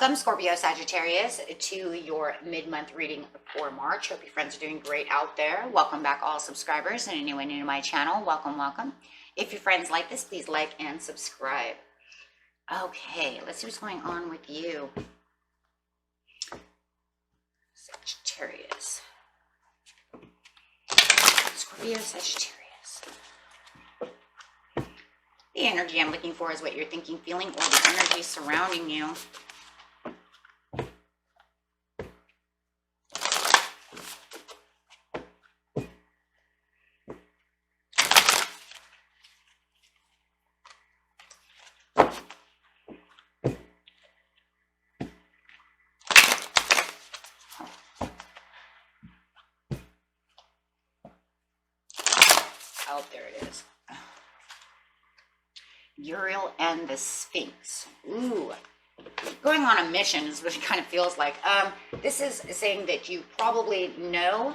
Welcome, Scorpio, Sagittarius, to your mid-month reading for March. Hope your friends are doing great out there. Welcome back, all subscribers, and anyone new to my channel, welcome, welcome. If your friends like this, please like and subscribe. Okay, let's see what's going on with you, Sagittarius. Scorpio, Sagittarius. The energy I'm looking for is what you're thinking, feeling, or the energy surrounding you. Oh, there it is. Uriel and the Sphinx. Ooh, going on a mission is what it kind of feels like. This is saying that you probably know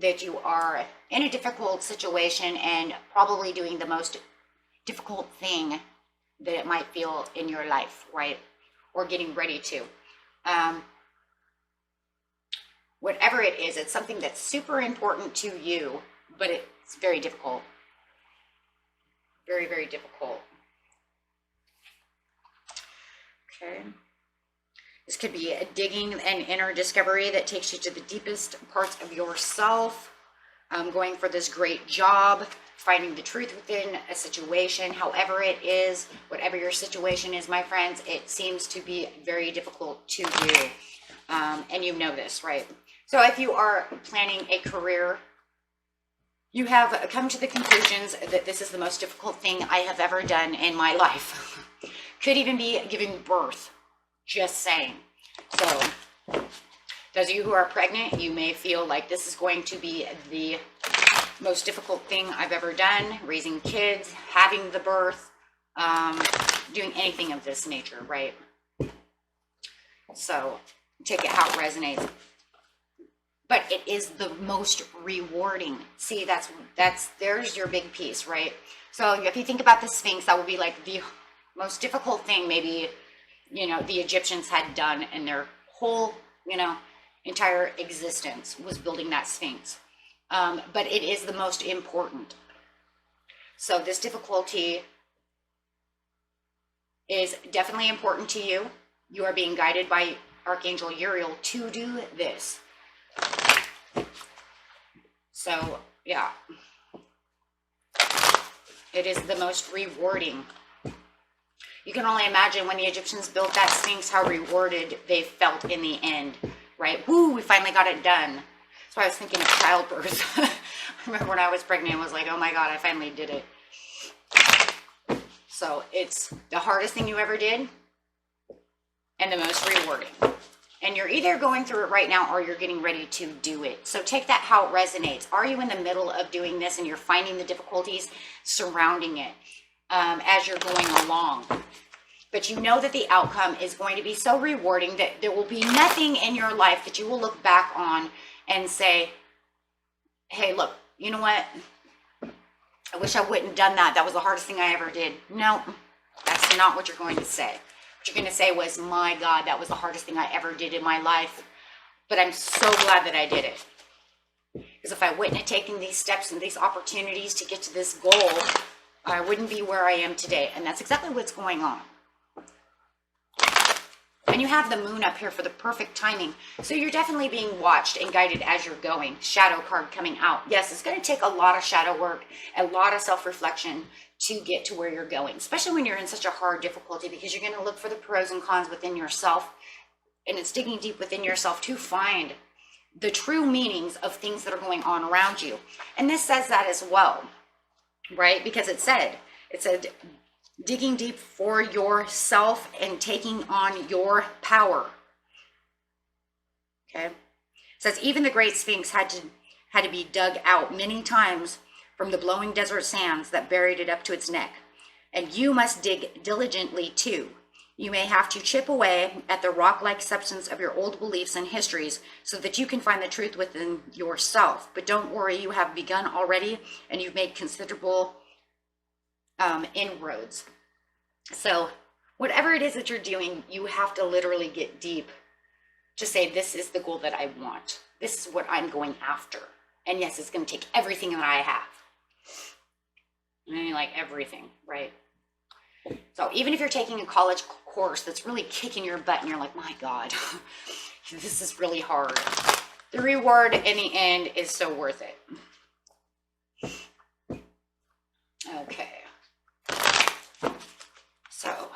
that you are in a difficult situation and probably doing the most difficult thing that it might feel in your life, right? Or getting ready to. Whatever it is, it's something that's super important to you, but it's very difficult. Very, very difficult. Okay. This could be a digging an inner discovery that takes you to the deepest parts of yourself. Going for this great job, finding the truth within a situation, however it is, whatever your situation is, my friends, it seems to be very difficult to do. And you know this, right? So if you are planning a career, you have come to the conclusions that this is the most difficult thing I have ever done in my life. Could even be giving birth, just saying. So, those of you who are pregnant, you may feel like this is going to be the most difficult thing I've ever done. Raising kids, having the birth, doing anything of this nature, right? So, take it how it resonates. But it is the most rewarding. See, there's your big piece, right? So if you think about the Sphinx, that would be like the most difficult thing maybe, the Egyptians had done in their whole, entire existence was building that Sphinx. But it is the most important. So this difficulty is definitely important to you. You are being guided by Archangel Uriel to do this. So, yeah, it is the most rewarding. You can only imagine when the Egyptians built that Sphinx, how rewarded they felt in the end, right? Woo, we finally got it done. So I was thinking of childbirth. I remember when I was pregnant, I was like, oh my God, I finally did it. So it's the hardest thing you ever did and the most rewarding. And you're either going through it right now or you're getting ready to do it. So take that how it resonates. Are you in the middle of doing this and you're finding the difficulties surrounding it as you're going along? But you know that the outcome is going to be so rewarding that there will be nothing in your life that you will look back on and say, hey, look, you know what? I wish I wouldn't have done that. That was the hardest thing I ever did. No, that's not what you're going to say. What you're going to say was, my God, that was the hardest thing I ever did in my life. But I'm so glad that I did it. Because if I wouldn't have taken these steps and these opportunities to get to this goal, I wouldn't be where I am today. And that's exactly what's going on. And you have the moon up here for the perfect timing. So you're definitely being watched and guided as you're going. Shadow card coming out. Yes, it's going to take a lot of shadow work, a lot of self-reflection to get to where you're going, especially when you're in such a hard difficulty, because you're going to look for the pros and cons within yourself, and it's digging deep within yourself to find the true meanings of things that are going on around you. And this says that as well, right? Because it said digging deep for yourself and taking on your power. Okay, it says even the great Sphinx had to be dug out many times from the blowing desert sands that buried it up to its neck. And you must dig diligently too. You may have to chip away at the rock-like substance of your old beliefs and histories so that you can find the truth within yourself. But don't worry, you have begun already and you've made considerable inroads. So Whatever it is that you're doing, you have to literally get deep to say, this is the goal that I want. This is what I'm going after. And yes, it's going to take everything that I have. I mean, like everything, right? So even if you're taking a college course that's really kicking your butt and you're like, my God, this is really hard, the reward in the end is so worth it. Okay. So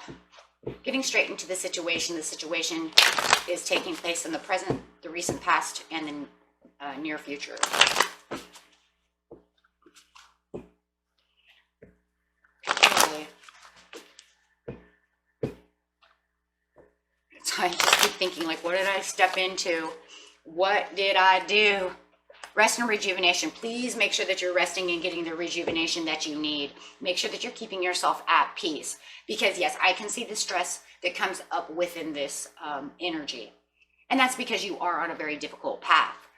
getting straight into the situation is taking place in the present, the recent past, and the near future. I just keep thinking, like, what did I step into? What did I do? Rest and rejuvenation. Please make sure that you're resting and getting the rejuvenation that you need. Make sure that you're keeping yourself at peace. Because, yes, I can see the stress that comes up within this energy. And that's because you are on a very difficult path.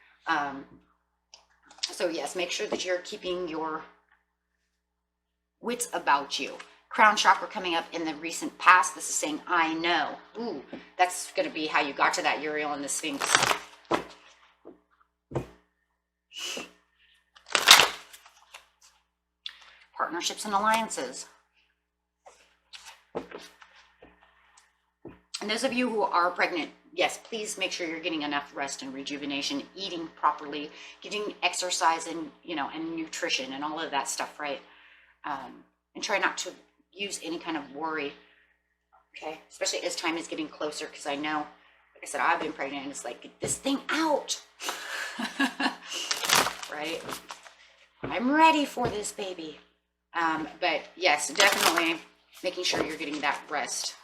So, yes, make sure that you're keeping your wits about you. Crown chakra coming up in the recent past. This is saying, I know. Ooh, that's going to be how you got to that Uriel and the Sphinx. Partnerships and alliances. And those of you who are pregnant, yes, please make sure you're getting enough rest and rejuvenation, eating properly, getting exercise and, and nutrition and all of that stuff, right? And try not to use any kind of worry, okay? Especially as time is getting closer, because I know, like I said, I've been pregnant and it's like, get this thing out, right? I'm ready for this baby. But yes, definitely making sure you're getting that rest.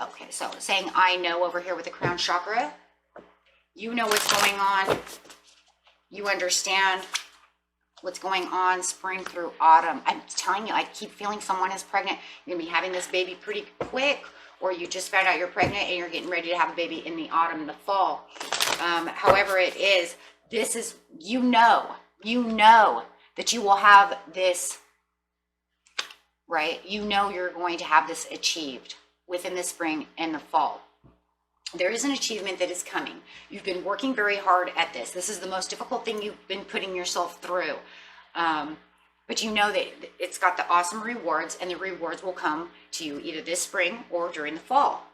Okay, so saying I know over here with the crown chakra, you know what's going on. You understand what's going on spring through autumn. I'm telling you, I keep feeling someone is pregnant. You're gonna be having this baby pretty quick, or you just found out you're pregnant and you're getting ready to have a baby in the autumn and the fall. However it is, this is, you know that you will have this, right? You know you're going to have this achieved within the spring and the fall. There is an achievement that is coming. You've been working very hard at this. This is the most difficult thing you've been putting yourself through. But you know that it's got the awesome rewards, and the rewards will come to you either this spring or during the fall.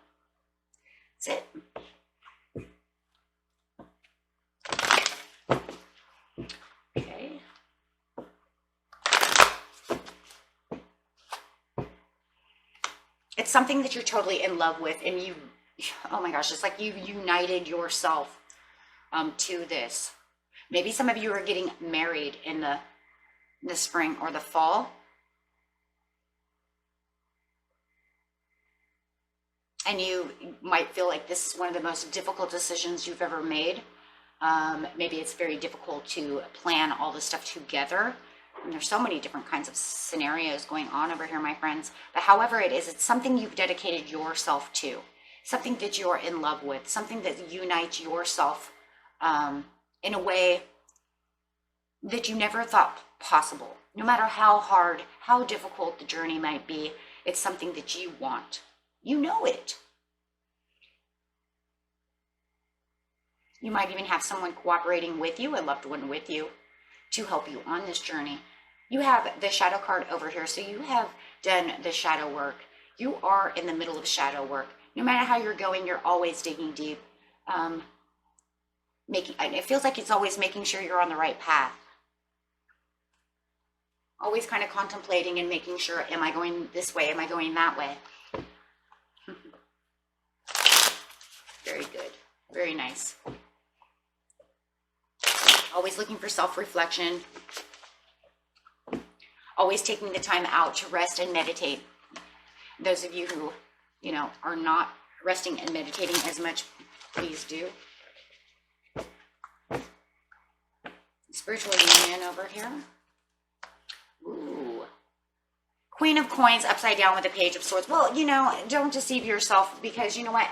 That's it. Okay. It's something that you're totally in love with, and you, oh my gosh, it's like you united yourself to this. Maybe some of you are getting married in the spring or the fall. And you might feel like this is one of the most difficult decisions you've ever made. Maybe it's very difficult to plan all this stuff together. And there's so many different kinds of scenarios going on over here, my friends. But however it is, it's something you've dedicated yourself to. Something that you're in love with. Something that unites yourself in a way that you never thought possible. No matter how hard, how difficult the journey might be, it's something that you want. You know it. You might even have someone cooperating with you, a loved one with you, to help you on this journey. You have the shadow card over here, so you have done the shadow work. You are in the middle of shadow work. No matter how you're going, you're always digging deep. It feels like it's always making sure you're on the right path. Always kind of contemplating and making sure, am I going this way? Am I going that way? Very good. Very nice. Always looking for self-reflection. Always taking the time out to rest and meditate. Those of you who, are not resting and meditating as much, please do. Spiritual union over here. Ooh. Queen of Coins upside down with a Page of Swords. Well, don't deceive yourself, because you know what?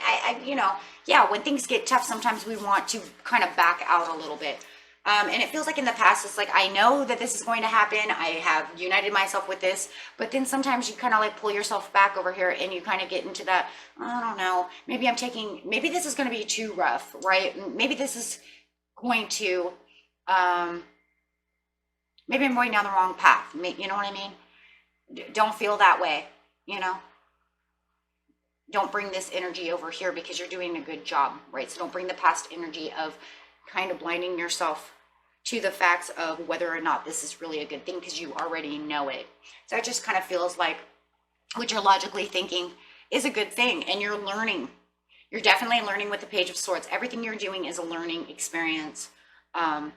Yeah, when things get tough, sometimes we want to kind of back out a little bit. And it feels like in the past, it's like, I know that this is going to happen. I have united myself with this, but then sometimes you kind of like pull yourself back over here and you kind of get into that, I don't know, maybe maybe this is going to be too rough, right? Maybe this is going to, maybe I'm going down the wrong path. You know what I mean? Don't feel that way, you know? Don't bring this energy over here because you're doing a good job, right? So don't bring the past energy of kind of blinding yourself to the facts of whether or not this is really a good thing because you already know it. So it just kind of feels like what you're logically thinking is a good thing, and you're learning. You're definitely learning with the Page of Swords. Everything you're doing is a learning experience. And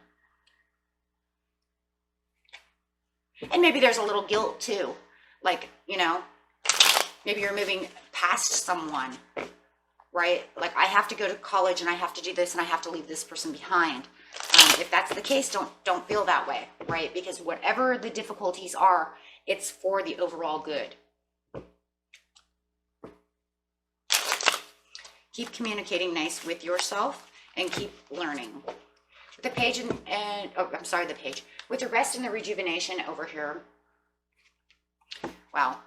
maybe there's a little guilt too. Like, you know, maybe you're moving past someone, right? Like, I have to go to college and I have to do this and I have to leave this person behind. If that's the case, don't feel that way, right? Because whatever the difficulties are, it's for the overall good. Keep communicating nice with yourself and keep learning. With the page with the rest and the rejuvenation over here. Wow.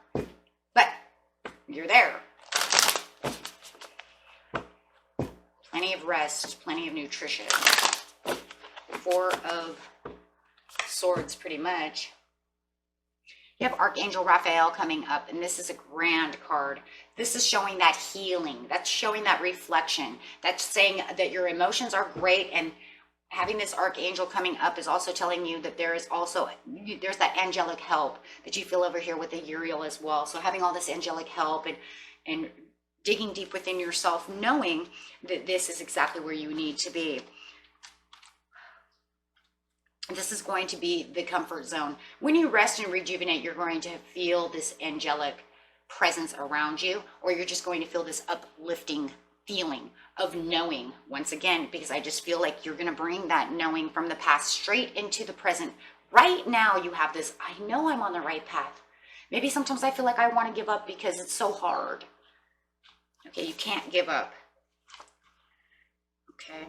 But you're there. Plenty of rest, plenty of nutrition. 4 of Swords, pretty much. You have Archangel Raphael coming up, and this is a grand card. This is showing that healing. That's showing that reflection. That's saying that your emotions are great, and having this Archangel coming up is also telling you that there's that angelic help that you feel over here with the Uriel as well. So having all this angelic help and digging deep within yourself, knowing that this is exactly where you need to be. This is going to be the comfort zone. When you rest and rejuvenate, you're going to feel this angelic presence around you, or you're just going to feel this uplifting feeling of knowing, once again, because I just feel like you're going to bring that knowing from the past straight into the present. Right now, you have this, I know I'm on the right path. Maybe sometimes I feel like I want to give up because it's so hard. Okay, you can't give up. Okay.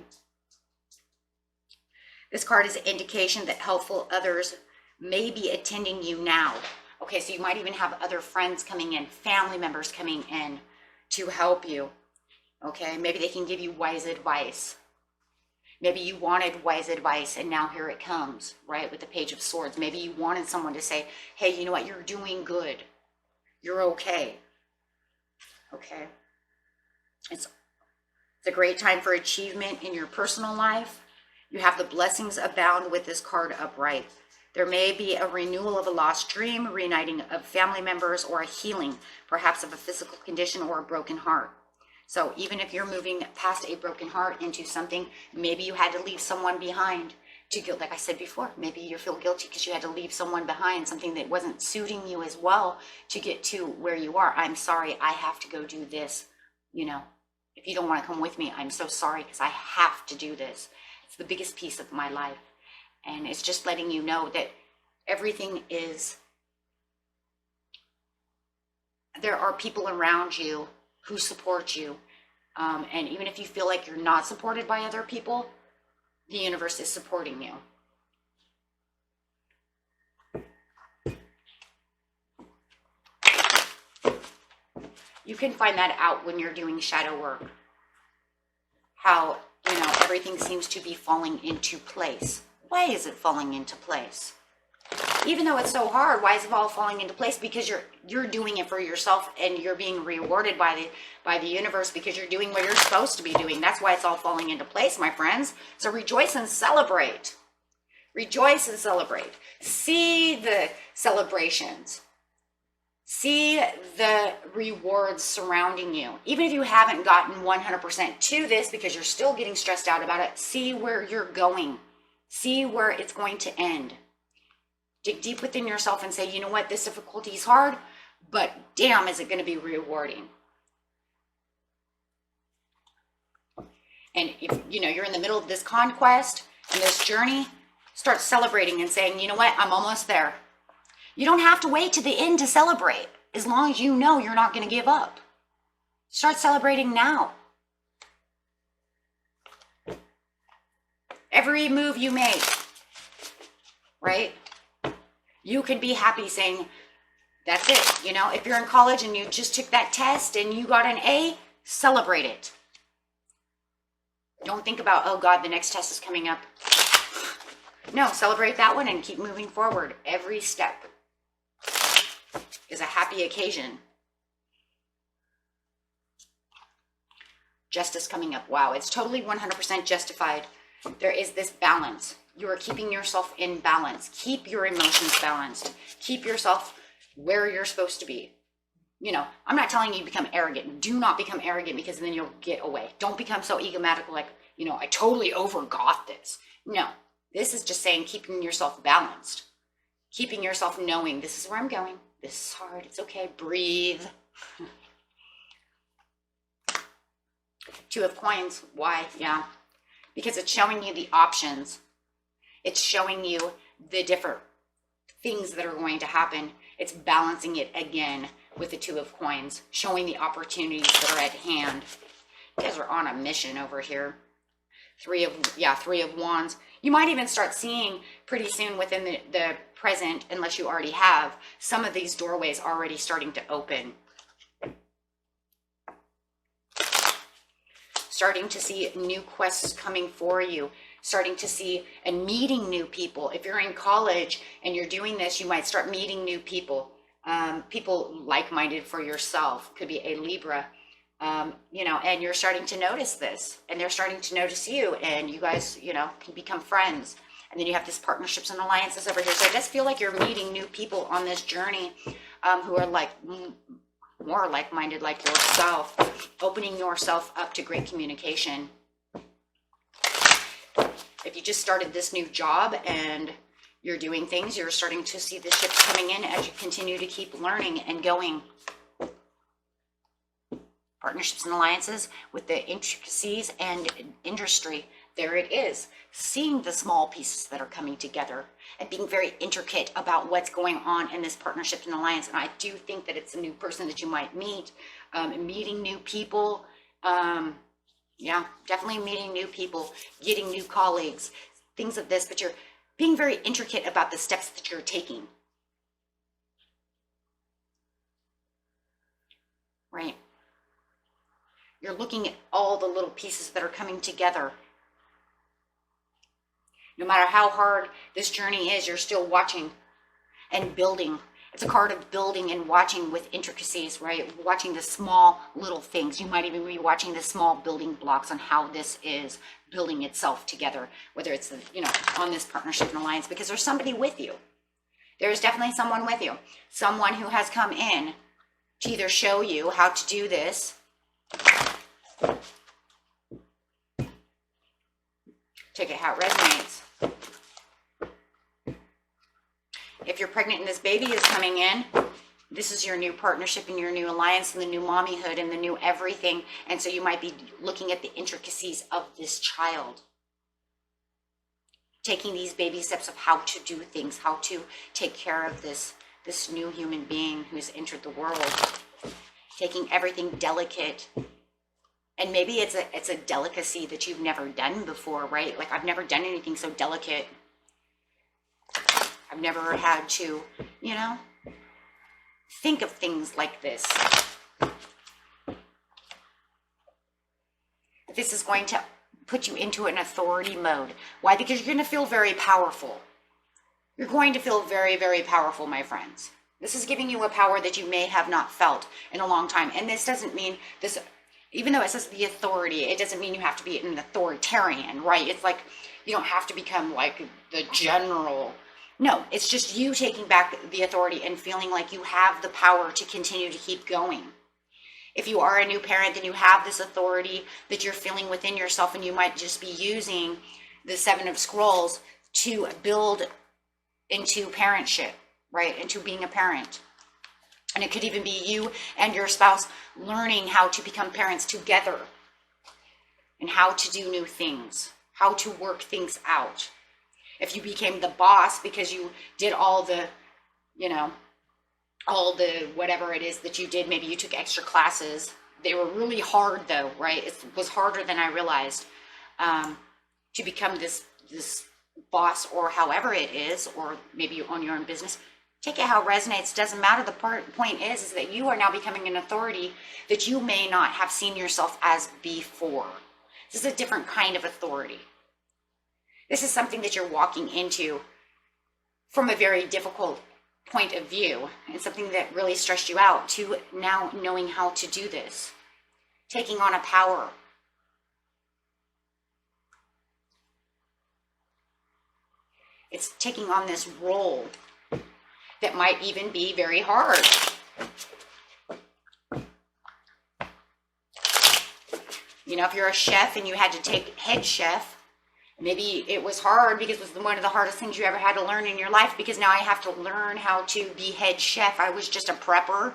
This card is an indication that helpful others may be attending you now. Okay, so you might even have other friends coming in, family members coming in to help you. Okay, maybe they can give you wise advice. Maybe you wanted wise advice and now here it comes, right, with the Page of Swords. Maybe you wanted someone to say, hey, you know what, you're doing good. You're okay. Okay. It's a great time for achievement in your personal life. You have the blessings abound with this card upright. There may be a renewal of a lost dream, reuniting of family members, or a healing, perhaps of a physical condition or a broken heart. So even if you're moving past a broken heart into something, maybe you had to leave someone behind to go, like I said before, maybe you feel guilty because you had to leave someone behind, something that wasn't suiting you as well to get to where you are. I'm sorry, I have to go do this. You know, if you don't want to come with me, I'm so sorry because I have to do this. It's the biggest piece of my life. And it's just letting you know that everything is, there are people around you who support you. And even if you feel like you're not supported by other people, the universe is supporting you. You can find that out when you're doing shadow work. How, you know, everything seems to be falling into place. Why is it falling into place? Even though it's so hard, why is it all falling into place? Because you're doing it for yourself and you're being rewarded by the universe because you're doing what you're supposed to be doing. That's why it's all falling into place, my friends. So rejoice and celebrate. Rejoice and celebrate. See the celebrations. See the rewards surrounding you. Even if you haven't gotten 100% to this because you're still getting stressed out about it, see where you're going. See where it's going to end. Dig deep within yourself and say, you know what, this difficulty is hard, but damn, is it going to be rewarding. And if, you know, you're in the middle of this conquest and this journey, start celebrating and saying, you know what, I'm almost there. You don't have to wait to the end to celebrate, as long as you know you're not going to give up. Start celebrating now. every move you make, right? You can be happy saying, that's it. You know, if you're in college and you just took that test and you got an A, celebrate it. Don't think about, oh God, the next test is coming up. No, celebrate that one and keep moving forward. Every step is a happy occasion. Justice coming up. Wow, it's totally 100% justified. There is this balance. You are keeping yourself in balance. Keep your emotions balanced. Keep yourself where you're supposed to be. You know, I'm not telling you to become arrogant. Do not become arrogant, because then you'll get away. Don't become so egomaniacal, like, you know, I totally overgot this. No, this is just saying keeping yourself balanced. Keeping yourself knowing, this is where I'm going. This is hard. It's okay. Breathe. Two of Coins. Why? Yeah. Because it's showing you the options. It's showing you the different things that are going to happen. It's balancing it again with the Two of Coins, showing the opportunities that are at hand. You guys are on a mission over here. Three of Wands. You might even start seeing pretty soon within the present, unless you already have, some of these doorways already starting to open. Starting to see new quests coming for you. Starting to see and meeting new people. If you're in college and you're doing this, you might start meeting new people. People like-minded for yourself. Could be a Libra. You know, and you're starting to notice this, and they're starting to notice you, and you guys, you know, can become friends. And then you have this partnerships and alliances over here. So I just feel like you're meeting new people on this journey, who are like more like-minded like yourself, opening yourself up to great communication. If you just started this new job and you're doing things, you're starting to see the ships coming in as you continue to keep learning and going. Partnerships and alliances with the intricacies and industry. There it is. Seeing the small pieces that are coming together and being very intricate about what's going on in this partnership and alliance. And I do think that it's a new person that you might meet, meeting new people. Yeah, definitely meeting new people, getting new colleagues, things of this, but you're being very intricate about the steps that you're taking. Right? You're looking at all the little pieces that are coming together. No matter how hard this journey is, you're still watching and building. It's a card of building and watching with intricacies, right? Watching the small little things. You might even be watching the small building blocks on how this is building itself together, whether it's, you know, on this partnership and alliance, because there's somebody with you. There's definitely someone with you. Someone who has come in to either show you how to do this. Take it how it resonates. If you're pregnant and this baby is coming in, this is your new partnership and your new alliance and the new mommyhood and the new everything. And so you might be looking at the intricacies of this child. Taking these baby steps of how to do things, how to take care of this new human being who's entered the world. Taking everything delicate. And maybe it's a delicacy that you've never done before, right? Like, I've never done anything so delicate. I've never had to, you know, think of things like this. This is going to put you into an authority mode. Why? Because you're going to feel very powerful. You're going to feel very, very powerful, my friends. This is giving you a power that you may have not felt in a long time. And this doesn't mean this... Even though it says the authority, it doesn't mean you have to be an authoritarian, right? It's like, you don't have to become like the general. No, it's just you taking back the authority and feeling like you have the power to continue to keep going. If you are a new parent, then you have this authority that you're feeling within yourself, and you might just be using the Seven of Scrolls to build into parentship, right? Into being a parent. And it could even be you and your spouse learning how to become parents together and how to do new things, how to work things out. If you became the boss because you did all the, you know, all the whatever it is that you did, maybe you took extra classes. They were really hard though, right? It was harder than I realized, to become this this boss or however it is, or maybe you own your own business. Take it how it resonates. Doesn't matter. The point is that you are now becoming an authority that you may not have seen yourself as before. This is a different kind of authority. This is something that you're walking into from a very difficult point of view, and something that really stressed you out, to now knowing how to do this, taking on a power. It's taking on this role that might even be very hard. You know, if you're a chef and you had to take head chef, maybe it was hard because it was one of the hardest things you ever had to learn in your life, because now I have to learn how to be head chef. I was just a prepper.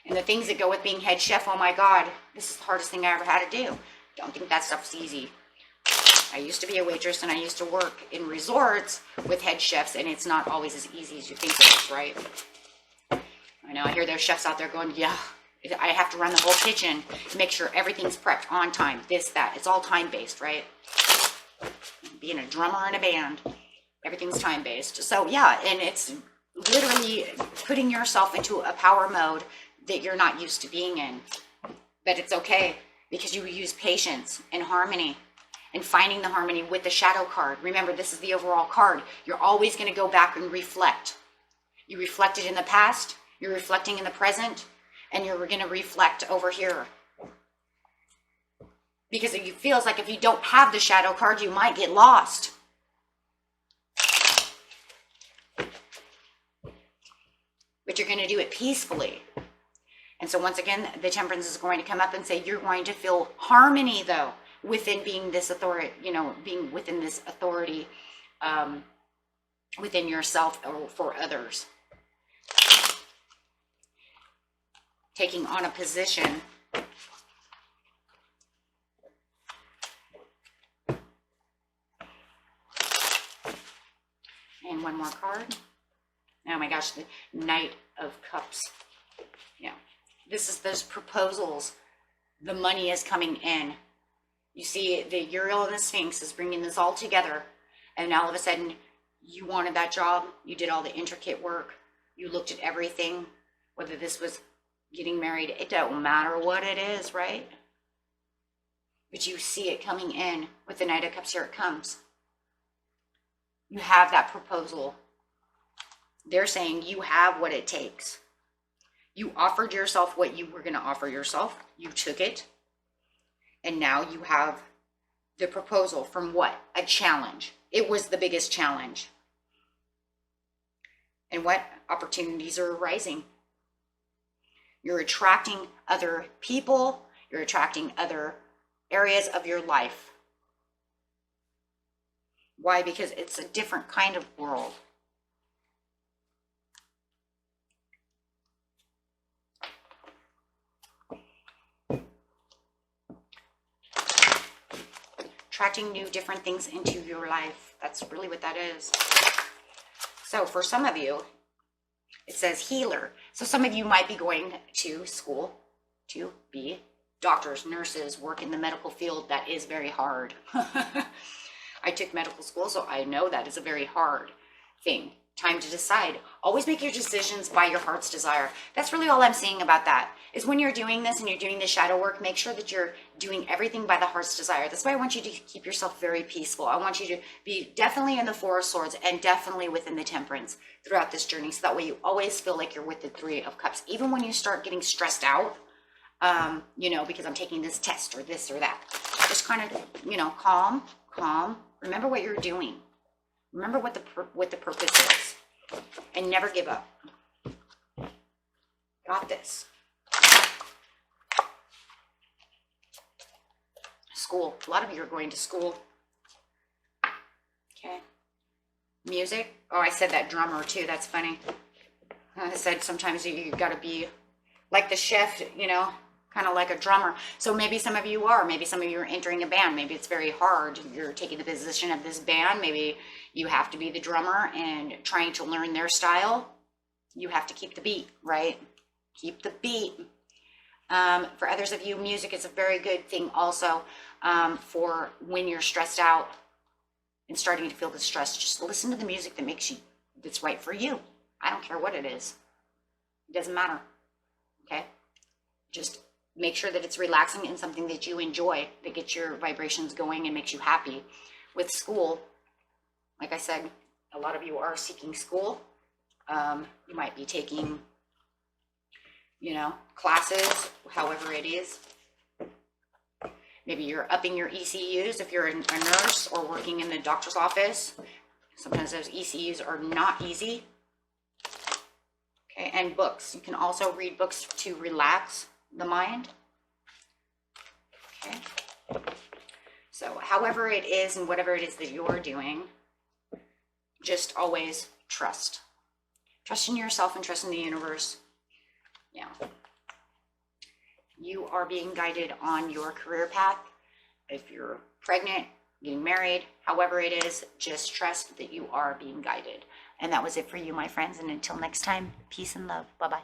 And the things that go with being head chef, oh my God, this is the hardest thing I ever had to do. Don't think that stuff's easy. I used to be a waitress, and I used to work in resorts with head chefs, and it's not always as easy as you think it is, right? I know, I hear there's chefs out there going, yeah, I have to run the whole kitchen, make sure everything's prepped on time, this, that. It's all time-based, right? Being a drummer in a band, everything's time-based. So yeah, and it's literally putting yourself into a power mode that you're not used to being in. But it's okay, because you use patience and harmony, and finding the harmony with the shadow card. Remember, this is the overall card. You're always going to go back and reflect. You reflected in the past, you're reflecting in the present, and you're going to reflect over here. Because it feels like if you don't have the shadow card, you might get lost. But you're going to do it peacefully. And so once again, the Temperance is going to come up and say, you're going to feel harmony, though, within being this authority, you know, being within this authority, within yourself or for others. Taking on a position. And one more card. Oh my gosh, the Knight of Cups. Yeah, this is those proposals. The money is coming in. You see, the Uriel and the Sphinx is bringing this all together. And all of a sudden, you wanted that job. You did all the intricate work. You looked at everything, whether this was getting married. It don't matter what it is, right? But you see it coming in with the Knight of Cups. Here it comes. You have that proposal. They're saying you have what it takes. You offered yourself what you were going to offer yourself. You took it. And now you have the proposal from what? A challenge. It was the biggest challenge. And what opportunities are arising? You're attracting other people. You're attracting other areas of your life. Why? Because it's a different kind of world. Attracting new, different things into your life. That's really what that is. So for some of you, it says healer. So some of you might be going to school to be doctors, nurses, work in the medical field. That is very hard. I took medical school, so I know that is a very hard thing. Time to decide. Always make your decisions by your heart's desire. That's really all I'm saying about that, is when you're doing this and you're doing the shadow work, make sure that you're doing everything by the heart's desire. That's why I want you to keep yourself very peaceful. I want you to be definitely in the Four of Swords and definitely within the Temperance throughout this journey. So that way you always feel like you're with the Three of Cups. Even when you start getting stressed out, you know, because I'm taking this test or this or that. Just kind of, you know, calm. Remember what you're doing. Remember what the purpose is. And never give up. Got this. School. A lot of you are going to school. Okay. Music. Oh, I said that drummer too. That's funny. I said sometimes you got to be like the chef, you know, kind of like a drummer. So maybe some of you are. Maybe some of you are entering a band. Maybe it's very hard. You're taking the position of this band. Maybe you have to be the drummer and trying to learn their style. You have to keep the beat, right? Keep the beat. For others of you, music is a very good thing also, for when you're stressed out and starting to feel the stress. Just listen to the music that makes you, that's right for you. I don't care what it is. It doesn't matter. Okay? Just make sure that it's relaxing and something that you enjoy, that gets your vibrations going and makes you happy. With school, like I said, a lot of you are seeking school. You might be taking, classes, however it is. Maybe you're upping your ECUs if you're a nurse or working in the doctor's office. Sometimes those ECUs are not easy. Okay, and books. You can also read books to relax the mind. Okay. So however it is and whatever it is that you're doing, just always trust. Trust in yourself and trust in the universe. Yeah. You are being guided on your career path. If you're pregnant, getting married, however it is, just trust that you are being guided. And that was it for you, my friends. And until next time, peace and love. Bye-bye.